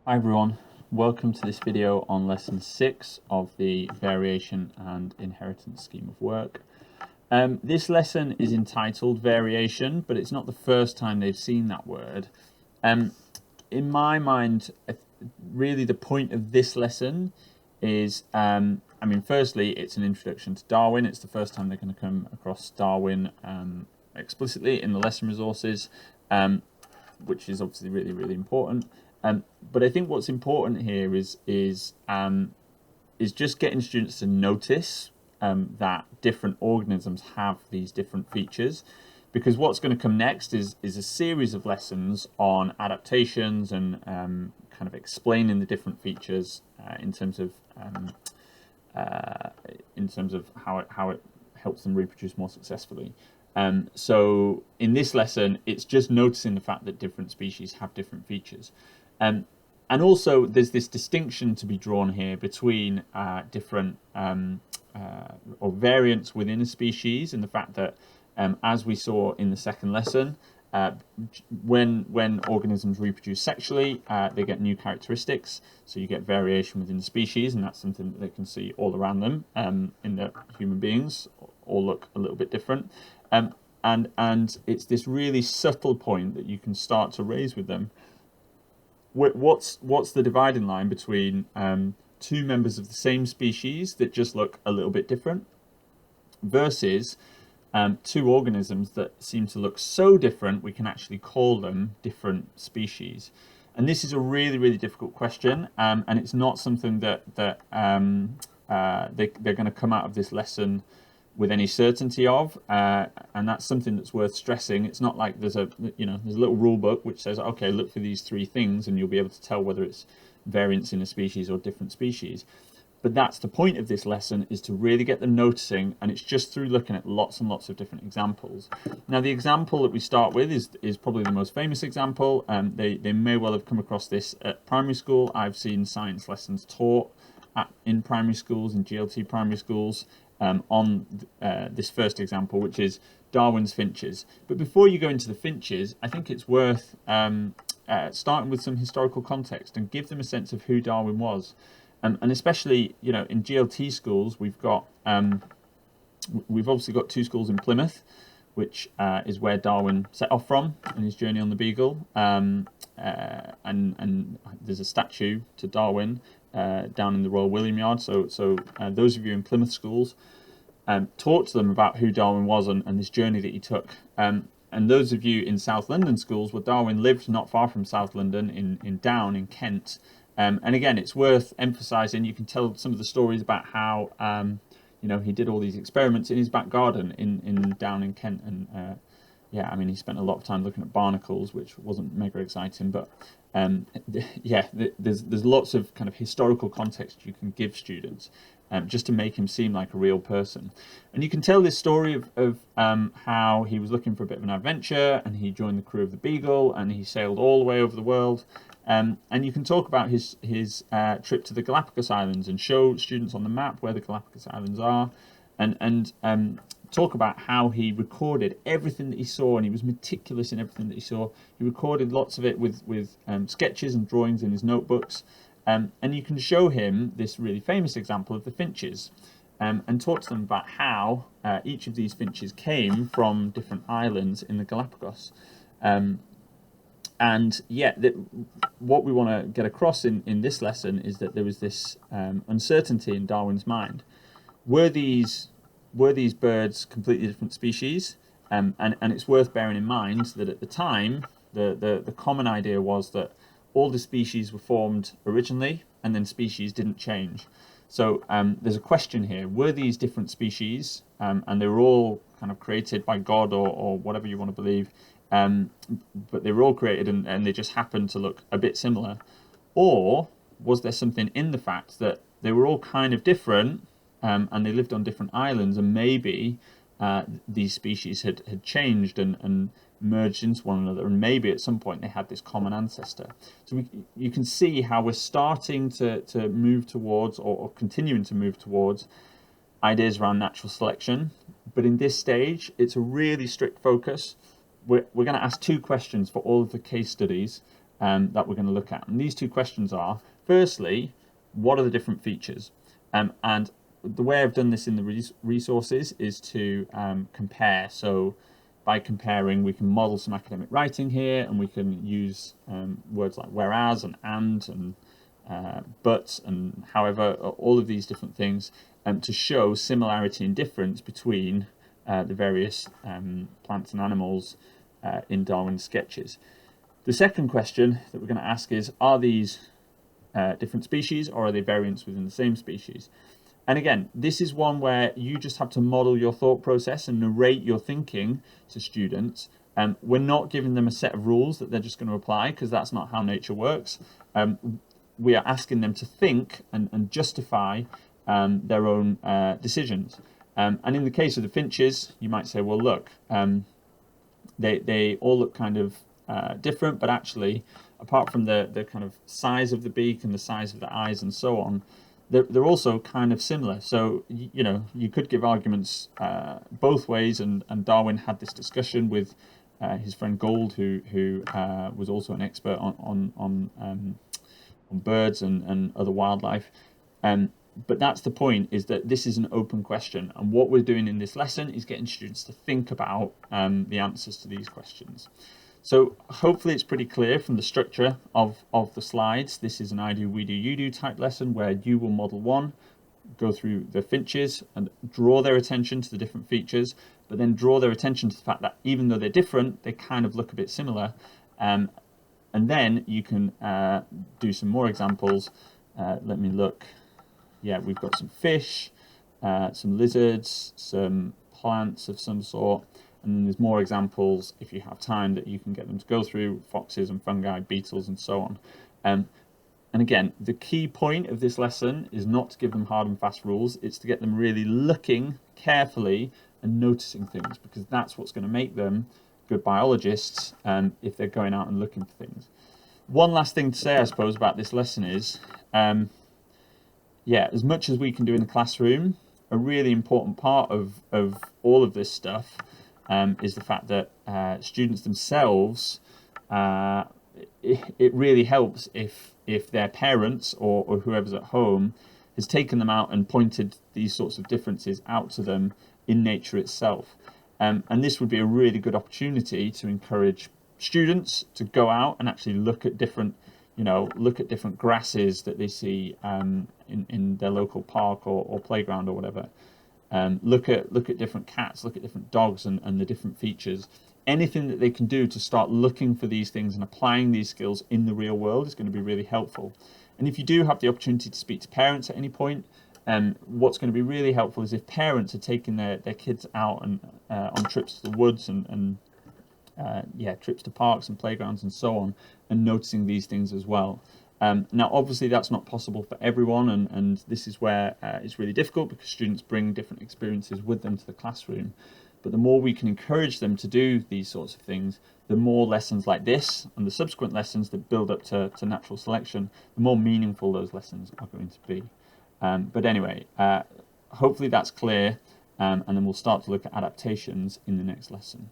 Hi everyone, welcome to this video on lesson 6 of the variation and inheritance scheme of work. This lesson is entitled variation, but it's not the first time they've seen that word. In my mind, really the point of this lesson is, firstly, it's an introduction to Darwin. It's the first time they're going to come across Darwin explicitly in the lesson resources, which is obviously really, really important. But I think what's important here is just getting students to notice that different organisms have these different features, because what's going to come next is a series of lessons on adaptations and kind of explaining the different features in terms of how it helps them reproduce more successfully. So in this lesson, it's just noticing the fact that different species have different features. And also, there's this distinction to be drawn here between different or variants within a species, and the fact that, as we saw in the second lesson, when organisms reproduce sexually, they get new characteristics. So you get variation within the species, and that's something that they can see all around them. In the human beings, all look a little bit different. And it's this really subtle point that you can start to raise with them. What's the dividing line between two members of the same species that just look a little bit different versus two organisms that seem to look so different we can actually call them different species? And this is a really, really difficult question, and it's not something that they're going to come out of this lesson with any certainty of, and that's something that's worth stressing. It's not like there's a little rule book which says, okay, look for these three things and you'll be able to tell whether it's variance in a species or different species. But that's the point of this lesson, is to really get them noticing, and it's just through looking at lots and lots of different examples. Now, the example that we start with is probably the most famous example. They may well have come across this at primary school. I've seen science lessons taught in primary schools, in GLT primary schools, on this first example, which is Darwin's finches. But before you go into the finches, I think it's worth starting with some historical context and give them a sense of who Darwin was. And especially, in GLT schools, we've obviously got two schools in Plymouth, which is where Darwin set off from in his journey on the Beagle. And there's a statue to Darwin down in the Royal William Yard. So those of you in Plymouth schools, talk to them about who Darwin was and this journey that he took. And those of you in South London schools, well, Darwin lived not far from South London in Down in Kent. And again, it's worth emphasising. You can tell some of the stories about how he did all these experiments in his back garden in Down in Kent. And he spent a lot of time looking at barnacles, which wasn't mega exciting. But there's lots of kind of historical context you can give students, just to make him seem like a real person. And you can tell this story of how he was looking for a bit of an adventure, and he joined the crew of the Beagle, and he sailed all the way over the world. And you can talk about his trip to the Galapagos Islands and show students on the map where the Galapagos Islands are, and talk about how he recorded everything that he saw, and he was meticulous in everything that he saw. He recorded lots of it with sketches and drawings in his notebooks. And you can show him this really famous example of the finches, and talk to them about how each of these finches came from different islands in the Galapagos. What we want to get across in this lesson is that there was this uncertainty in Darwin's mind. Were these birds completely different species? And it's worth bearing in mind that at the time, the common idea was that all the species were formed originally, and then species didn't change. So there's a question here: were these different species, and they were all kind of created by God or whatever you want to believe? But they were all created and they just happened to look a bit similar? Or was there something in the fact that they were all kind of different, and they lived on different islands, and maybe these species had changed and merged into one another, and maybe at some point they had this common ancestor? So you can see how we're starting to move towards, or continuing to move towards, ideas around natural selection. But in this stage, it's a really strict focus. We're going to ask two questions for all of the case studies, that we're going to look at. And these two questions are, firstly, what are the different features? And the way I've done this in the resources is to compare. So by comparing, we can model some academic writing here, and we can use words like whereas and but and however, all of these different things to show similarity and difference between the various plants and animals in Darwin's sketches. The second question that we're going to ask is, are these different species, or are they variants within the same species? And again, this is one where you just have to model your thought process and narrate your thinking to students. We're not giving them a set of rules that they're just going to apply, because that's not how nature works. We are asking them to think and justify their own decisions. And in the case of the finches, you might say, well, look, they all look kind of different, but actually, apart from the kind of size of the beak and the size of the eyes and so on, they're also kind of similar. So, you know, you could give arguments both ways, and Darwin had this discussion with his friend Gould, who was also an expert on birds and other wildlife. But that's the point, is that this is an open question, and what we're doing in this lesson is getting students to think about the answers to these questions. So hopefully it's pretty clear from the structure of the slides. This is an I do, we do, you do type lesson, where you will model one, go through the finches and draw their attention to the different features, but then draw their attention to the fact that even though they're different, they kind of look a bit similar. And then you can do some more examples. Let me look. Yeah, we've got some fish, some lizards, some plants of some sort. And then there's more examples, if you have time, that you can get them to go through: foxes and fungi, beetles, and so on. And again, the key point of this lesson is not to give them hard and fast rules. It's to get them really looking carefully and noticing things, because that's what's going to make them good biologists if they're going out and looking for things. One last thing to say, I suppose, about this lesson is, yeah, as much as we can do in the classroom, a really important part of all of this stuff is the fact that students themselves, it really helps if their parents or whoever's at home has taken them out and pointed these sorts of differences out to them in nature itself. And this would be a really good opportunity to encourage students to go out and actually look at different, look at different grasses that they see in their local park or playground or whatever. Look at different cats, look at different dogs and the different features. Anything that they can do to start looking for these things and applying these skills in the real world is going to be really helpful. And if you do have the opportunity to speak to parents at any point, what's going to be really helpful is if parents are taking their kids out and on trips to the woods and trips to parks and playgrounds and so on, and noticing these things as well. Now, obviously, that's not possible for everyone, and this is where it's really difficult, because students bring different experiences with them to the classroom. But the more we can encourage them to do these sorts of things, the more lessons like this and the subsequent lessons that build up to natural selection, the more meaningful those lessons are going to be. But anyway, hopefully that's clear, and then we'll start to look at adaptations in the next lesson.